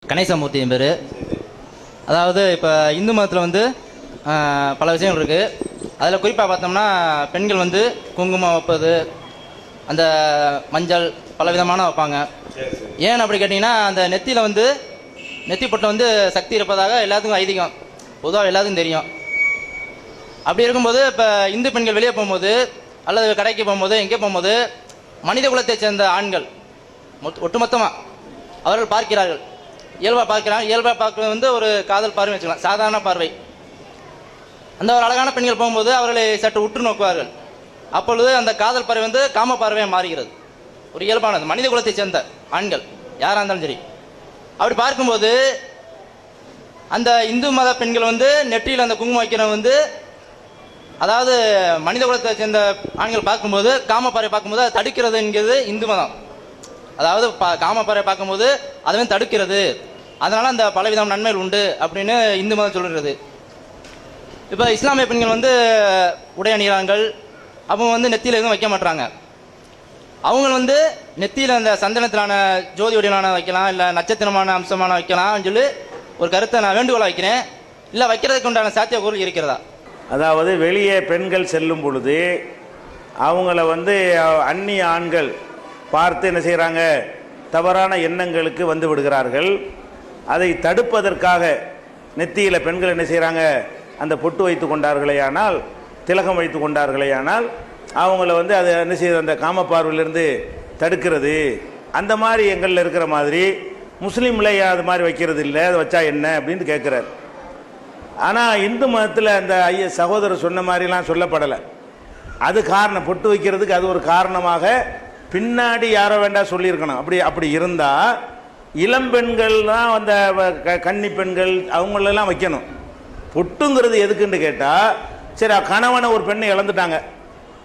கணேசமூர்த்தியின் பேர். அதாவது இப்போ இந்து மதத்தில் வந்து பல விஷயங்கள் இருக்குது. அதில் குறிப்பாக பார்த்தோம்னா பெண்கள் வந்து குங்குமம் வைப்பது, அந்த மஞ்சள் பல விதமான வைப்பாங்க. ஏன் அப்படி கேட்டிங்கன்னா, அந்த நெத்தியில் வந்து நெத்தி பொட்டில் வந்து சக்தி இருப்பதாக எல்லாத்துக்கும் ஐதீகம், பொதுவாக எல்லாத்துக்கும் தெரியும். அப்படி இருக்கும்போது இப்போ இந்து பெண்கள் வெளியே போகும்போது அல்லது கடைக்கு போகும்போது எங்கே போகும்போது மனித குலத்தை சேர்ந்த ஆண்கள் ஒட்டுமொத்தமாக அவர்கள் பார்க்கிறார்கள், இயல்பாக பார்க்கிறாங்க. இயல்பாக பார்க்கறது வந்து ஒரு காதல் பார்வை வச்சுக்கலாம், சாதாரண பார்வை. அந்த ஒரு அழகான பெண்கள் போகும்போது அவர்களை சற்று உற்று நோக்குவார்கள். அப்பொழுது அந்த காதல் பார்வை வந்து காம பார்வையாக மாறுகிறது. ஒரு இயல்பானது, மனித குலத்தை சேர்ந்த ஆண்கள் யாராக இருந்தாலும் சரி. அப்படி பார்க்கும்போது அந்த இந்து மத பெண்கள் வந்து நெற்றியில் அந்த குங்குமம் வைக்கிறவங்க வந்து, அதாவது மனித குலத்தை சேர்ந்த ஆண்கள் பார்க்கும்போது காம பார்வை பார்க்கும்போது அதை தடுக்கிறது என்கிறது இந்து மதம். அதாவது காம பார்வை பார்க்கும்போது அதை தடுக்கிறது, அதனால அந்த பலவிதமான நன்மைகள் உண்டு அப்படின்னு இந்து மதம் சொல்கிறது. இப்போ இஸ்லாமிய பெண்கள் வந்து உடை அணிகிறார்கள், அவங்க வந்து நெத்தியில் எதுவும் வைக்க மாட்டாங்க. அவங்க வந்து நெத்தியில் அந்த சந்தனத்திலான ஜோதி வடிவான வைக்கலாம், இல்லை நட்சத்திரமான அம்சமான வைக்கலாம்னு சொல்லி ஒரு கருத்தை நான் வேண்டுகோளை வைக்கிறேன். இல்லை வைக்கிறதுக்கு உண்டான சாத்தியக்கூறு இருக்கிறதா? அதாவது வெளியே பெண்கள் செல்லும் பொழுது அவங்கள வந்து அந்நிய ஆண்கள் பார்த்து என்ன செய்கிறாங்க, தவறான எண்ணங்களுக்கு வந்து விடுகிறார்கள். அதை தடுப்பதற்காக நெத்தியில் பெண்கள் என்ன செய்கிறாங்க, அந்த பொட்டு வைத்து கொண்டார்களேயானால், திலகம் வைத்து கொண்டார்களேயானால் அவங்கள வந்து அதை என்ன செய்யுது, அந்த காம பார்வையிலிருந்து தடுக்கிறது. அந்த மாதிரி எங்களில் இருக்கிற மாதிரி முஸ்லீம்ல அது மாதிரி வைக்கிறது இல்லை, அதை வச்சா என்ன அப்படின்னு கேட்குறாரு. ஆனால் இந்து மதத்தில் அந்த சகோதரர் சொன்ன மாதிரிலாம் சொல்லப்படலை. அது காரணம், பொட்டு வைக்கிறதுக்கு அது ஒரு காரணமாக பின்னாடி யாரோ வேண்டாம் சொல்லியிருக்கணும். அப்படி இருந்தால் இளம்பெண்கள் தான் அந்த கன்னி பெண்கள் அவங்களெல்லாம் வைக்கணும். பொட்டுங்கிறது எதுக்குன்னு கேட்டால், சரி கணவனை ஒரு பெண்ணை இழந்துட்டாங்க,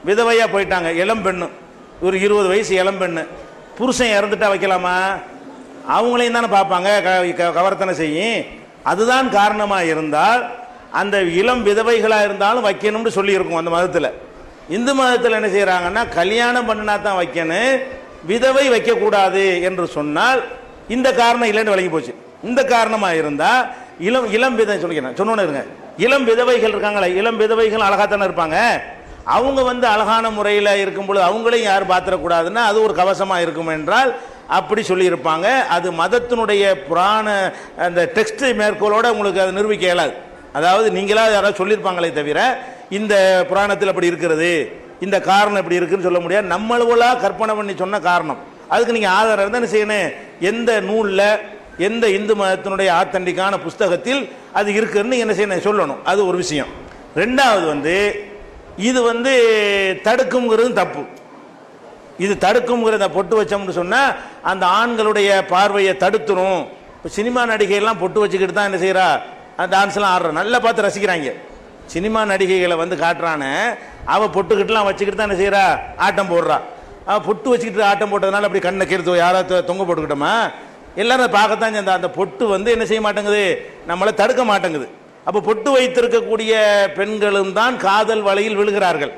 விதவையாக போயிட்டாங்க, இளம்பெண்ணு ஒரு 20 வயசு இளம்பெண்ணு, புருஷன் இறந்துட்டா வைக்கலாமா? அவங்களையும் தானே பார்ப்பாங்க, கவர்த்தனை செய்யும். அதுதான் காரணமாக இருந்தால் அந்த இளம் விதவைகளாக இருந்தாலும் வைக்கணும்னு சொல்லியிருக்கும் அந்த மதத்தில். இந்து மதத்தில் என்ன செய்கிறாங்கன்னா, கல்யாணம் பண்ணினா தான் வைக்கணும், விதவை வைக்கக்கூடாது என்று சொன்னால் இந்த காரணம் இல்லைன்னு விளங்கி போச்சு. இந்த காரணமாக இருந்தால் இளம் விதவை சொன்னோன்னு இருங்க, இளம் விதவைகள் இருக்காங்களே, இளம் விதவைகள் அழகாத்தானே இருப்பாங்க. அவங்க வந்து அழகான முறையில் இருக்கும் பொழுது அவங்களையும் யாரும் பார்த்துடக்கூடாதுன்னா அது ஒரு கவசமாக இருக்கும் என்றால் அப்படி சொல்லியிருப்பாங்க. அது மதத்தினுடைய புராண அந்த டெக்ஸ்ட் மேற்கோளோடு உங்களுக்கு அதை நிரூபிக்க இயலாது. அதாவது நீங்களாக யாராவது சொல்லியிருப்பாங்களே தவிர இந்த புராணத்தில் அப்படி இருக்கிறது, இந்த காரணம் இப்படி இருக்குன்னு சொல்ல முடியாது. நம்மளவளாக கற்பனை பண்ணி சொன்ன காரணம். அதுக்கு நீங்கள் ஆதாரம் இருந்தால் என்ன செய்யணும், எந்த நூலில் எந்த இந்து மதத்தினுடைய ஆத்தண்டிக்கான புஸ்தகத்தில் அது இருக்குன்னு என்ன செய்யணும் சொல்லணும். அது ஒரு விஷயம். ரெண்டாவது வந்து இது வந்து தடுக்குங்கிறது தப்பு. இது தடுக்குங்கிறத பொட்டு வச்சோம்னு சொன்னால் அந்த ஆண்களுடைய பார்வையை தடுத்துரும். இப்போ சினிமா நடிகைகள்லாம் பொட்டு வச்சுக்கிட்டு தான் என்ன செய்கிறா, அந்த டான்ஸ்லாம் ஆடுறா, நல்லா பார்த்து ரசிக்கிறாங்க. சினிமா நடிகைகளை வந்து காட்டுறானே, அவள் பொட்டுக்கிட்டுலாம் வச்சுக்கிட்டு தான் என்ன செய்கிறா, ஆட்டம் போடுறா. அவள் பொட்டு வச்சுக்கிட்டு ஆட்டம் போட்டதுனால அப்படி கண்ணை கீர்த்து யாராவது தொங்க போட்டுக்கிட்டோமா? எல்லாரும் பார்க்கத்தான் அந்த பொட்டு வந்து என்ன செய்ய மாட்டேங்குது, நம்மளை தடுக்க மாட்டேங்குது. அப்போ பொட்டு வைத்திருக்கக்கூடிய பெண்களும் தான் காதல் வலையில் விழுகிறார்கள்.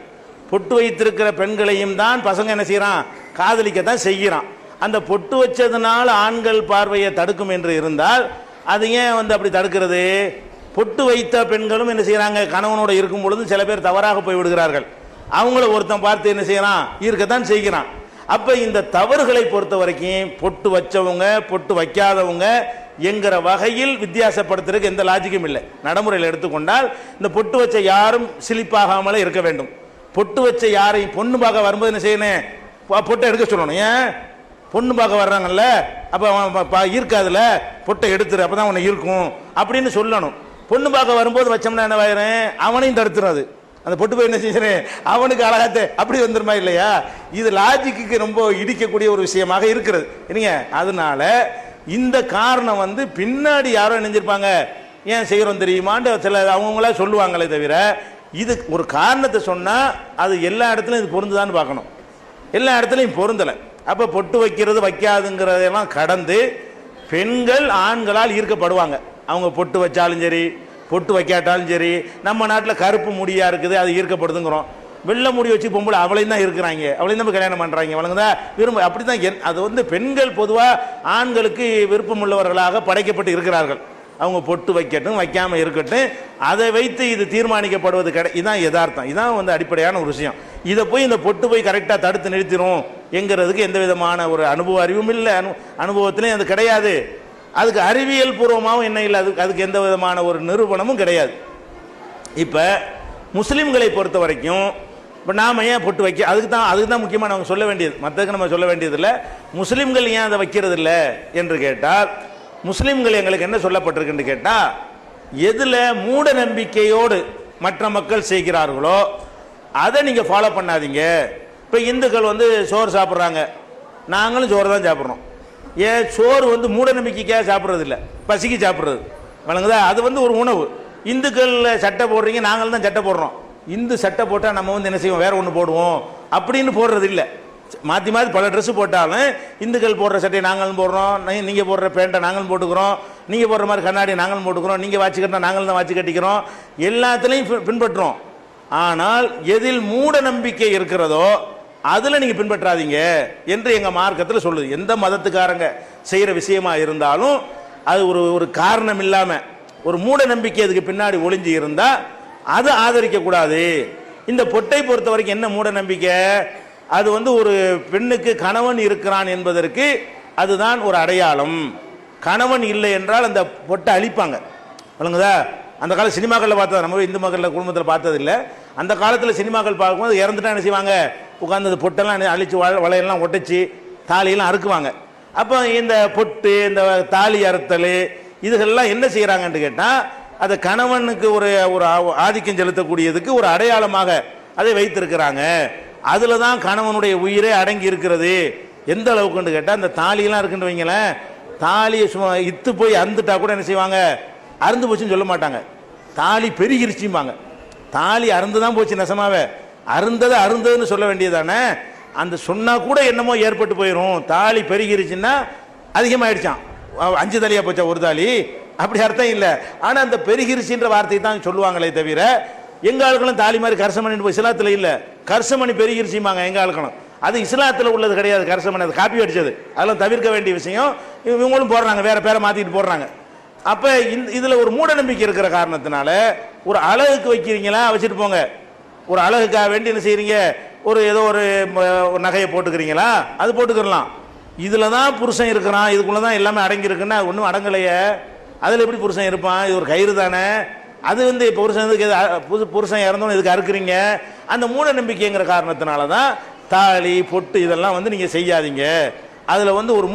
பொட்டு வைத்திருக்கிற பெண்களையும் தான் பசங்க என்ன செய்கிறான், காதலிக்கத்தான் செய்கிறான். அந்த பொட்டு வச்சதுனால ஆண்கள் பார்வையை தடுக்கும் என்று இருந்தால் அது ஏன் வந்து அப்படி தடுக்கிறது? பொட்டு வைத்த பெண்களும் என்ன செய்கிறாங்க, கணவனோட இருக்கும் பொழுது சில பேர் தவறாக போய் விடுகிறார்கள். அவங்கள ஒருத்தன் பார்த்து என்ன செய்யறான், ஈர்க்கத்தான் செய்கிறான். அப்போ இந்த தவறுகளை பொறுத்த வரைக்கும் பொட்டு வச்சவங்க பொட்டு வைக்காதவங்க என்கிற வகையில் வித்தியாசப்படுத்துறதுக்கு எந்த லாஜிக்கும் இல்லை. நடைமுறையில் எடுத்துக்கொண்டால் இந்த பொட்டு வச்ச யாரும் சிலிப்பாகாமலே இருக்க வேண்டும். பொட்டு வச்ச யாரையும் பொண்ணு பார்க்க வரும்போது என்ன செய்யணும், பொட்டை எடுக்க சொல்லணும். ஏன், பொண்ணு பார்க்க வர்றாங்கல்ல, அப்போ ஈர்க்காதுல, பொட்டை எடுத்துரு, அப்போ தான் உன்னை ஈர்க்கும் அப்படின்னு சொல்லணும். பொண்ணு பார்க்க வரும்போது வச்சோம்னா என்ன ஆயிரும், அவனையும் தடுத்துரும். அந்த பொட்டு போய் என்ன செய்யறேன், அவனுக்கு அழகாத்த அப்படி வந்துருமா இல்லையா? இது லாஜிக்கு ரொம்ப இடிக்கக்கூடிய ஒரு விஷயமாக இருக்கிறது இல்லைங்க. அதனால இந்த காரணம் வந்து பின்னாடி யாரோ நினைஞ்சிருப்பாங்க, ஏன் செய்கிறோம் தெரியுமான்னு சில அவங்களா சொல்லுவாங்களே தவிர இது ஒரு காரணத்தை சொன்னால் அது எல்லா இடத்துலையும் இது பொருந்துதான்னு பார்க்கணும். எல்லா இடத்துலையும் பொருந்தலை. அப்போ பொட்டு வைக்கிறது வைக்காதுங்கிறதெல்லாம் கடந்து பெண்கள் ஆண்களால் ஈர்க்கப்படுவாங்க. அவங்க பொட்டு வச்சாலும் சரி பொட்டு வைக்காட்டாலும் சரி. நம்ம நாட்டில் கருப்பு முடியாக இருக்குது, அது ஈர்க்கப்படுதுங்கிறோம். வெள்ளை முடி வச்சு பொம்பளை அவளையும் தான் இருக்கிறாங்க, அவளையும் தான் கல்யாணம் பண்ணுறாங்க, வழங்குதா விரும்ப அப்படி தான். அது வந்து பெண்கள் பொதுவாக ஆண்களுக்கு விருப்பம் உள்ளவர்களாக படைக்கப்பட்டு இருக்கிறார்கள். அவங்க பொட்டு வைக்கட்டும் வைக்காமல் இருக்கட்டும், அதை வைத்து இது தீர்மானிக்கப்படுவது இதுதான் யதார்த்தம். இதுதான் வந்து அடிப்படையான ஒரு விஷயம். இதை போய் இந்த பொட்டு போய் கரெக்டாக தடுத்து நிறுத்திடும் என்கிறதுக்கு எந்த விதமான ஒரு அனுபவ அறிவும் இல்லை, அனுபவத்திலையும் அது கிடையாது. அதுக்கு அறிவியல் பூர்வமாகவும் என்ன இல்லை, அதுக்கு எந்த விதமான ஒரு நிரூபணமும் கிடையாது. இப்போ முஸ்லீம்களை பொறுத்த வரைக்கும் இப்போ நாம் ஏன் பொட்டு வைக்க, அதுக்கு தான் முக்கியமாக நம்ம சொல்ல வேண்டியது, மற்றதுக்கு நம்ம சொல்ல வேண்டியதில்லை. முஸ்லீம்கள் ஏன் அதை வைக்கிறது இல்லை என்று கேட்டால், முஸ்லீம்கள் எங்களுக்கு என்ன சொல்லப்பட்டிருக்குன்னு கேட்டால், எதில் மூட நம்பிக்கையோடு மற்ற மக்கள் செய்கிறார்களோ அதை நீங்கள் ஃபாலோ பண்ணாதீங்க. இப்போ இந்துக்கள் வந்து சோறு சாப்பிட்றாங்க, நாங்களும் சோறு தான் சாப்பிட்றோம். ஏன் சோறு வந்து மூட நம்பிக்கைக்காக சாப்பிட்றது இல்லை, பசிக்கு சாப்பிட்றது, வழங்குதா? அது வந்து ஒரு உணவு. இந்துக்கள் சட்டை போடுறீங்க, நாங்களும் தான் சட்டை போடுறோம். இந்து சட்டை போட்டால் நம்ம வந்து என்ன செய்வோம், வேற ஒன்று போடுவோம் அப்படின்னு போடுறது இல்லை. மாற்றி மாற்றி பல ட்ரெஸ்ஸு போட்டாலும் இந்துக்கள் போடுற சட்டையை நாங்களும் போடுறோம், நீங்கள் போடுற பேண்ட்டை நாங்களும் போட்டுக்கிறோம், நீங்கள் போடுற மாதிரி கண்ணாடி நாங்களும் போட்டுக்கிறோம், நீங்கள் வாட்சி கட்டினா நாங்களும் தான் வாட்சி கட்டிக்கிறோம், எல்லாத்துலேயும் பின்பற்றுறோம். ஆனால் எதில் மூட நம்பிக்கை இருக்கிறதோ அதில் நீங்கள் பின்பற்றாதீங்க என்று எங்கள் மார்க்கத்தில் சொல்லுது. எந்த மதத்துக்காரங்க செய்கிற விஷயமா இருந்தாலும் அது ஒரு காரணம் இல்லாமல் ஒரு மூட நம்பிக்கை அதுக்கு பின்னாடி ஒளிஞ்சு இருந்தால் அதை ஆதரிக்கக்கூடாது. இந்த பொட்டை பொறுத்த வரைக்கும் என்ன மூட நம்பிக்கை, அது வந்து ஒரு பெண்ணுக்கு கணவன் இருக்கிறான் என்பதற்கு அதுதான் ஒரு அடையாளம். கணவன் இல்லை என்றால் அந்த பொட்டை அழிப்பாங்க, வழங்குதா? அந்த கால சினிமாக்களில் பார்த்தது, நம்ம இந்து மக்களில் குடும்பத்தில் பார்த்தது இல்லை. அந்த காலத்தில் சினிமாக்கள் பார்க்கும்போது இறந்துட்டா என்ன செய்வாங்க, உட்காந்து அந்த பொட்டெல்லாம் அழிச்சு வளையெல்லாம் ஒட்டச்சு தாலியெல்லாம் அறுக்குவாங்க. அப்போ இந்த பொட்டு இந்த தாலி அறுத்தல் இதுகள்லாம் என்ன செய்கிறாங்கன்னு கேட்டால், அதை கணவனுக்கு ஒரு ஆதிக்கம் செலுத்தக்கூடியதுக்கு ஒரு அடையாளமாக அதை வைத்திருக்கிறாங்க. அதில் தான் கணவனுடைய உயிரே அடங்கி இருக்கிறது. எந்த அளவுக்குன்னு கேட்டால், இந்த தாலியெல்லாம் இருக்குன்னு வைங்களேன், தாலியை சும்மா இத்து போய் அறுந்துட்டா கூட என்ன செய்வாங்க, அருந்து போச்சுன்னு சொல்ல மாட்டாங்க, தாலி பெருகிருச்சும்பாங்க. தாலி அருந்து தான் போச்சு நெசமாவே, அருந்ததுன்னு சொல்ல வேண்டியதானே. அந்த சொன்னால் கூட என்னமோ ஏற்பட்டு போயிடும். தாலி பெருகிருச்சுன்னா அதிகமாகிடுச்சான், 5 தாலியாக போச்சா ஒரு தாலி, அப்படி அர்த்தம் இல்லை. ஆனால் அந்த பெருகிருச்சின்ற வார்த்தை தான் சொல்லுவாங்களே தவிர, எங்கள் ஆளுக்களும் தாலி மாதிரி கரசமணி போய் இஸ்லாத்தில் இல்லை, கரசமணி பெருகிருச்சிம்பாங்க எங்கள் ஆளுக்களும். அது இஸ்லாத்தில் உள்ளது கிடையாது, கரசமணி அது காப்பி அடிச்சது, அதெல்லாம் தவிர்க்க வேண்டிய விஷயம். இவங்களும் போடுறாங்க, வேற பேரை மாற்றிட்டு போடுறாங்க. அப்போ இதில் ஒரு மூட நம்பிக்கை இருக்கிற காரணத்தினால ஒரு அழகுக்கு வைக்கிறீங்களா வச்சுட்டு போங்க, ஒரு அழகுக்காக வேண்டி என்ன செய்கிறீங்க, ஏதோ ஒரு நகையை போட்டுக்கிறீங்களா, அது போட்டுக்கலாம். இதில் தான் புருஷன் இருக்கிறான், இதுக்குள்ளே தான் எல்லாமே அடங்கியிருக்குன்னா ஒன்றும் அடங்கலையே, அதில் எப்படி புருஷன் இருப்பான், இது ஒரு கயிறு தானே. அது வந்து புருஷன் இறந்தோன்னு இதுக்கு அறுக்குறீங்க. அந்த மூட நம்பிக்கைங்கிற காரணத்தினால தான் தாலி பொட்டு இதெல்லாம் வந்து நீங்கள் செய்யாதீங்க. அதில் வந்து ஒரு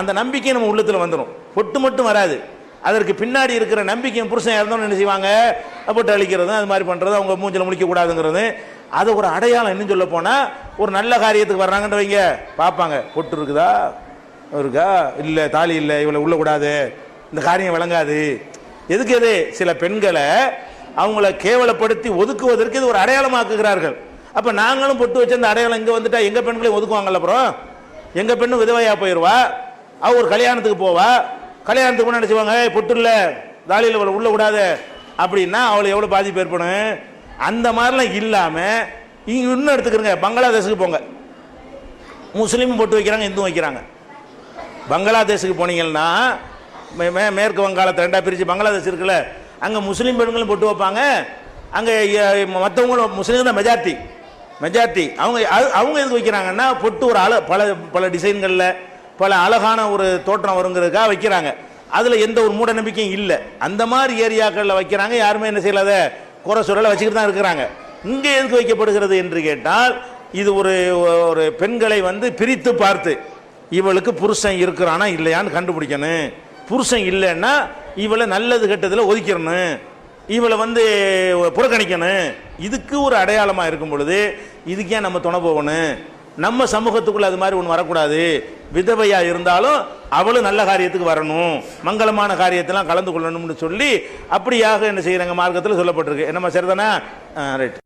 அந்த நம்பிக்கை நம்ம உள்ளத்தில் வந்துடும், பொட்டு மட்டும் வராது. அதற்கு பின்னாடி இருக்கிற நம்பிக்கை, புருஷன் இறந்தோன்னு என்ன செய்வாங்க, பொட்டு அழிக்கிறதும் அது மாதிரி பண்ணுறது, அவங்க மூஞ்சில் முழிக்கக்கூடாதுங்கிறது, அது ஒரு அடையாளம். இன்னும் சொல்ல போனால் ஒரு நல்ல காரியத்துக்கு வர்றாங்கன்னு வைங்க, பார்ப்பாங்க, பொட்டு இருக்குதா இருக்கா, இல்லை தாலி இல்லை, இவ்வளோ உள்ளக்கூடாது, இந்த காரியம் விளங்காது. எதுக்கு இது, சில பெண்களை அவங்கள கேவலப்படுத்தி ஒதுக்குவதற்கு இது ஒரு அடையாளமாக்குகிறார்கள். அப்போ நாங்களும் பொட்டு வச்சு அந்த அடையாளம் இங்கே வந்துட்டா எங்கள் பெண்களையும் ஒதுக்குவாங்கல்ல. அப்புறம் எங்கள் பெண்ணும் விதவையாக போயிடுவா, அவ ஒரு கல்யாணத்துக்கு போவா, கல்யாணத்துக்கு முன்னாடி நினச்சிவாங்க பொட்டு இல்லை தாலியில் இவ்வளோ உள்ள கூடாது அப்படின்னா அவளை எவ்வளோ பாதிப்பு ஏற்படும். அந்த மாதிரிலாம் இல்லாமல் இங்கே இன்னும் எடுத்துக்கிறங்க, பங்களாதேஷுக்கு போங்க, முஸ்லீமும் பொட்டு வைக்கிறாங்க, இந்துவும் வைக்கிறாங்க. பங்களாதேஷுக்கு போனீங்கன்னா மேற்கு வங்காளத்தை 2ஆக பிரித்து பங்களாதேஷ் இருக்குல்ல, அங்கே முஸ்லீம் பெண்களும் பொட்டு வைப்பாங்க, அங்கே மற்றவங்களும் முஸ்லீம் தான் மெஜாரிட்டி. அவங்க எதுக்கு வைக்கிறாங்கன்னா, பொட்டு ஒரு பல டிசைன்களில் பல அழகான ஒரு தோற்றம் வருங்கிறதுக்காக வைக்கிறாங்க. அதில் எந்த ஒரு மூட நம்பிக்கையும் இல்லை. அந்த மாதிரி ஏரியாக்களில் வைக்கிறாங்க, யாருமே என்ன செய்யலாத குறை சொல்லலை, வச்சுக்கிட்டு தான் இருக்கிறாங்க. இங்கே எதுக்கு வைக்கப்படுகிறது என்று கேட்டால், இது ஒரு பெண்களை வந்து பிரித்து பார்த்து இவளுக்கு புருஷன் இருக்கிறானா இல்லையான்னு கண்டுபிடிக்கணும். புருஷன் இல்லைன்னா இவளை நல்லது கெட்டதில் ஒதுக்கிடணும், இவளை வந்து புறக்கணிக்கணும். இதுக்கு ஒரு அடையாளமாக இருக்கும் பொழுது இதுக்கே நம்ம துணை போகணும். நம்ம சமூகத்துக்குள்ள அது மாதிரி ஒன்று வரக்கூடாது. விதவையாக இருந்தாலும் அவளும் நல்ல காரியத்துக்கு வரணும், மங்களமான காரியத்தெல்லாம் கலந்து கொள்ளணும்னு சொல்லி அப்படியாக என்ன செய்கிறாங்க, மார்க்கத்தில் சொல்லப்பட்டிருக்கு. என்னம்மா சரிதானே? ரைட்.